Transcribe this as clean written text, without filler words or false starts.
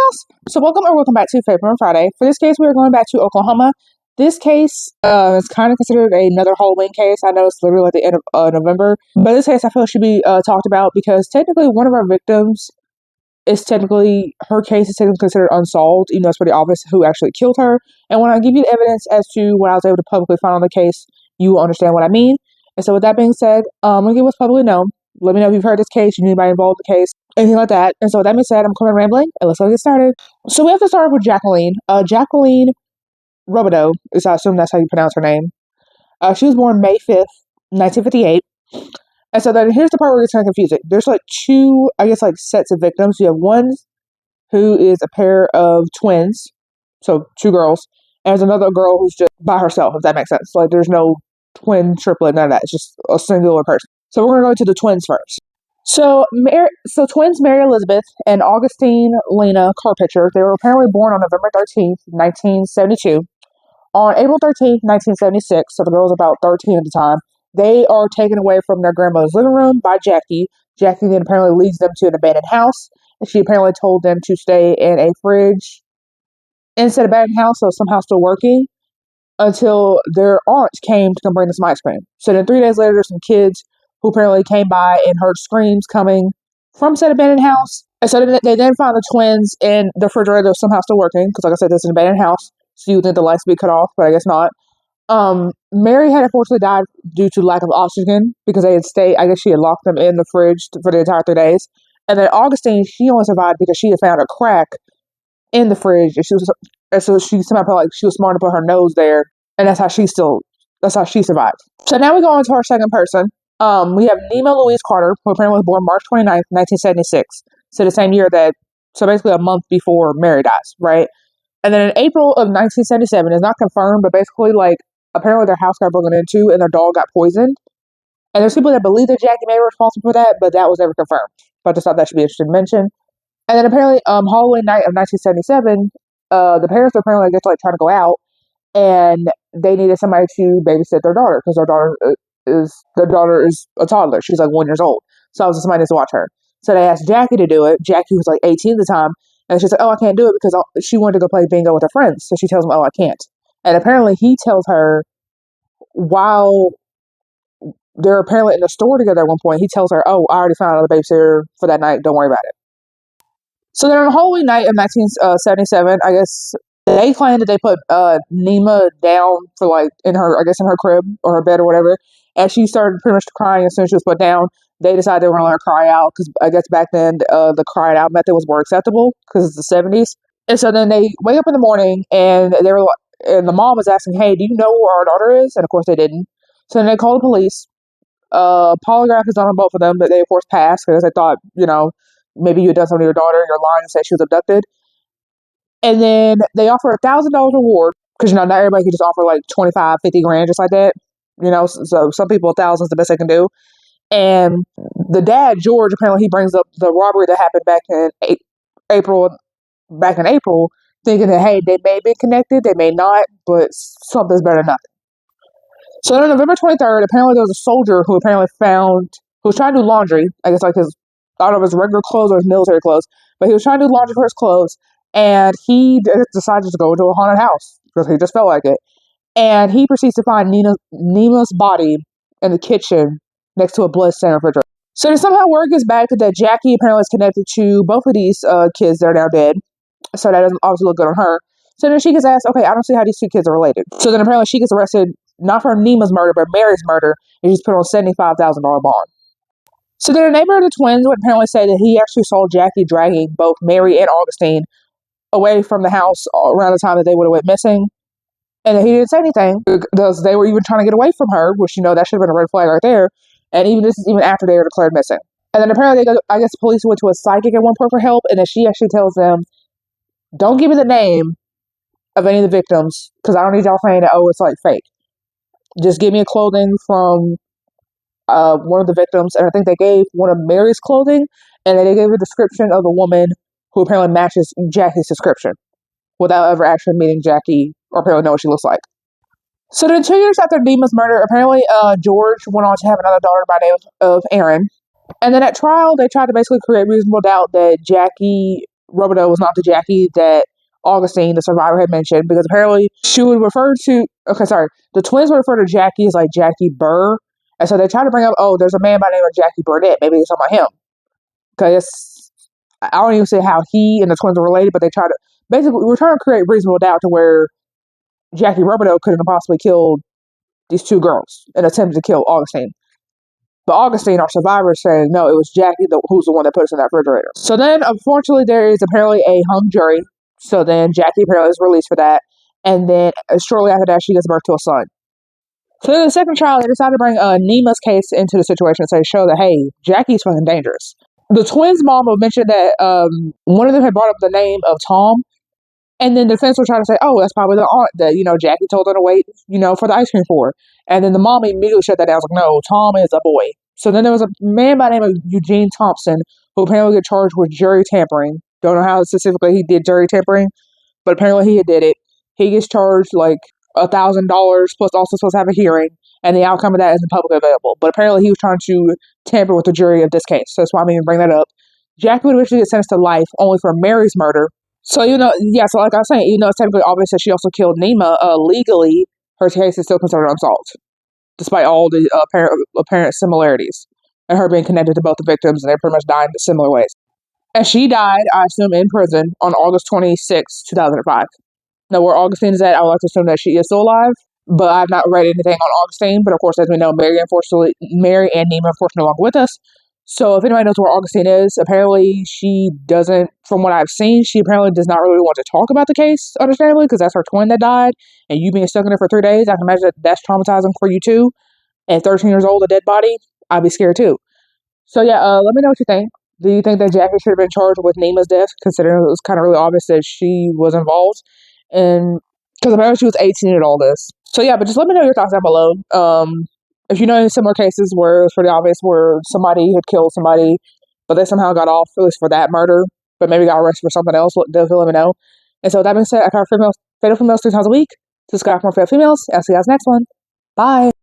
house. So welcome back to Favorite on Friday. For this case, we are going back to Oklahoma. This case is kind of considered another Halloween case. I know it's literally at the end of November, but this case I feel should be talked about because technically one of our victims is technically, her case is technically considered unsolved, even though it's pretty obvious who actually killed her. And when I give you the evidence as to what I was able to publicly find on the case, you will understand what I mean. And so with that being said, I'm going to give what's publicly known. Let me know if you've heard this case, you know anybody involved in the case, anything like that. And so with that being said, I'm coming rambling, and let's get started. So we have to start with Jacqueline. Jacqueline Roubideaux, I assume that's how you pronounce her name. She was born May 5th, 1958. And so then here's the part where it's kind of confusing. There's like two, sets of victims. You have one who is a pair of twins, so two girls, and there's another girl who's just by herself, if that makes sense. Like there's no twin, triplet, none of that. It's just a singular person. So we're going to go to the twins first. So twins Mary Elizabeth and Augustine Lena Carpitcher, they were apparently born on November 13th, 1972. On April 13th, 1976, so the girls about 13 at the time, they are taken away from their grandmother's living room by Jackie. Jackie then apparently leads them to an abandoned house, and she apparently told them to stay in a fridge in said abandoned house, so somehow still working, until their aunt came to come bring them some ice cream. So then 3 days later, there's some kids who apparently came by and heard screams coming from said abandoned house. And so they then found the twins in the refrigerator somehow still working, because like I said, this is an abandoned house, so you would think the lights would be cut off, but I guess not. Mary had unfortunately died due to lack of oxygen, because she had locked them in the fridge for the entire 3 days. And then Augustine, she only survived because she had found a crack in the fridge, and so she somehow felt like she was smart to put her nose there, and that's how she survived. So now we go on to our second person. We have Nema Louise Carter, who apparently was born March 29th, 1976. So the same year so basically a month before Mary dies, right? And then in April of 1977, it's not confirmed, but basically, apparently their house got broken into and their dog got poisoned. And there's people that believe that Jackie may be responsible for that, but that was never confirmed. But I just thought that should be interesting to mention. And then apparently, Halloween night of 1977, the parents were apparently trying to go out, and they needed somebody to babysit their daughter, because their daughter is a toddler. She's 1 year old. So I was somebody needs to watch her. So they asked Jackie to do it. Jackie was 18 at the time, and she's like, "Oh, I can't do it," because she wanted to go play bingo with her friends. So she tells him, "Oh, I can't." And apparently he tells her, while they're apparently in the store together at one point, he tells her, "Oh, I already found another babysitter for that night. Don't worry about it." So then on Halloween night of 1977, I guess they claimed that they put Nema down for in her crib or her bed or whatever, and she started pretty much crying as soon as she was put down. They decided they were going to let her cry out, because I guess back then the crying out method was more acceptable because it's the 70s. And so then they wake up in the morning, and and the mom was asking, "Hey, do you know where our daughter is?" And of course they didn't. So then they called the police. Polygraph is done on both of them, but they of course passed, because they thought, maybe you had done something to your daughter and you're lying and say she was abducted. And then they offer $1,000 reward, because not everybody can just offer 25, 50 grand just like that. So some people, 1,000 is the best they can do. And the dad, George, apparently he brings up the robbery that happened back in April, thinking that, hey, they may be connected, they may not, but something's better than nothing. So then on November 23rd, apparently there was a soldier who was trying to do laundry, I don't know if it's regular clothes or his military clothes, but he was trying to do laundry for his clothes, and he decided to go into a haunted house, because he just felt like it. And he proceeds to find Nema's body in the kitchen next to a blood-stained refrigerator. So then somehow word gets back that Jackie apparently is connected to both of these kids that are now dead. So that doesn't obviously look good on her. So then she gets asked, okay, I don't see how these two kids are related. So then apparently she gets arrested, not for Nema's murder, but Mary's murder, and she's put on a $75,000 bond. So then a neighbor of the twins would apparently say that he actually saw Jackie dragging both Mary and Augustine away from the house around the time that they would have went missing. And he didn't say anything, because they were even trying to get away from her, which, that should have been a red flag right there. And this is even after they were declared missing. And then apparently police went to a psychic at one point for help, and then she actually tells them, "Don't give me the name of any of the victims, because I don't need y'all saying that, oh, it's fake. Just give me a clothing from one of the victims." And I think they gave one of Mary's clothing, and then they gave a description of the woman who apparently matches Jackie's description, without ever actually meeting Jackie or apparently know what she looks like. So then 2 years after Nema's murder, apparently George went on to have another daughter by the name of Erin. And then at trial, they tried to basically create reasonable doubt that Jackie Roubideaux was not the Jackie that Augustine, the survivor, had mentioned, because apparently she would refer to, the twins would refer to Jackie as like Jackie Burr. And so they tried to bring up, oh, there's a man by the name of Jackie Burnett. Maybe it's talking about him. Because I don't even say how he and the twins are related, but they try to, basically, we're trying to create reasonable doubt to where Jackie Roubideaux couldn't have possibly killed these two girls and attempted to kill Augustine. But Augustine, our survivor, said, no, it was Jackie who's the one that put us in that refrigerator. So then, unfortunately, there is apparently a hung jury. So then Jackie apparently is released for that. And then shortly after that, she gives birth to a son. So in the second trial, they decided to bring Nima's case into the situation and show that, hey, Jackie's fucking dangerous. The twins' mom mentioned that one of them had brought up the name of Tom. And then the defense was trying to say, oh, that's probably the aunt that, Jackie told her to wait, for the ice cream for. And then the mom immediately shut that down. I was like, no, Tom is a boy. So then there was a man by the name of Eugene Thompson who apparently got charged with jury tampering. Don't know how specifically he did jury tampering, but apparently he did it. He gets charged like $1,000 plus also supposed to have a hearing, and the outcome of that isn't publicly available. But apparently he was trying to tamper with the jury of this case. So that's why I'm even bringing that up. Jackie would eventually get sentenced to life only for Mary's murder. So, so like I was saying, it's technically obvious that she also killed Nima, legally, her case is still considered unsolved, despite all the apparent similarities, and her being connected to both the victims, and they pretty much died in similar ways. And she died, I assume, in prison on August 26, 2005. Now, where Augustine is at, I would like to assume that she is still alive, but I've not read anything on Augustine. But of course, as we know, Mary and Nima, unfortunately, no longer with us. So if anybody knows where Augustine is, apparently she doesn't, from what I've seen, she apparently does not really want to talk about the case, understandably, because that's her twin that died, and you being stuck in it for 3 days, I can imagine that's traumatizing for you too. And 13 years old, a dead body, I'd be scared too. So yeah, let me know what you think. Do you think that Jackie should have been charged with Nima's death, considering it was kind of really obvious that she was involved? And because apparently she was 18 at all this. So yeah, but just let me know your thoughts down below. If you know any similar cases where it's pretty obvious where somebody had killed somebody, but they somehow got off, at least for that murder, but maybe got arrested for something else, definitely let me know. And so with that being said, I cover fatal females 3 times a week. Subscribe for more fatal females. I'll see you guys next one. Bye.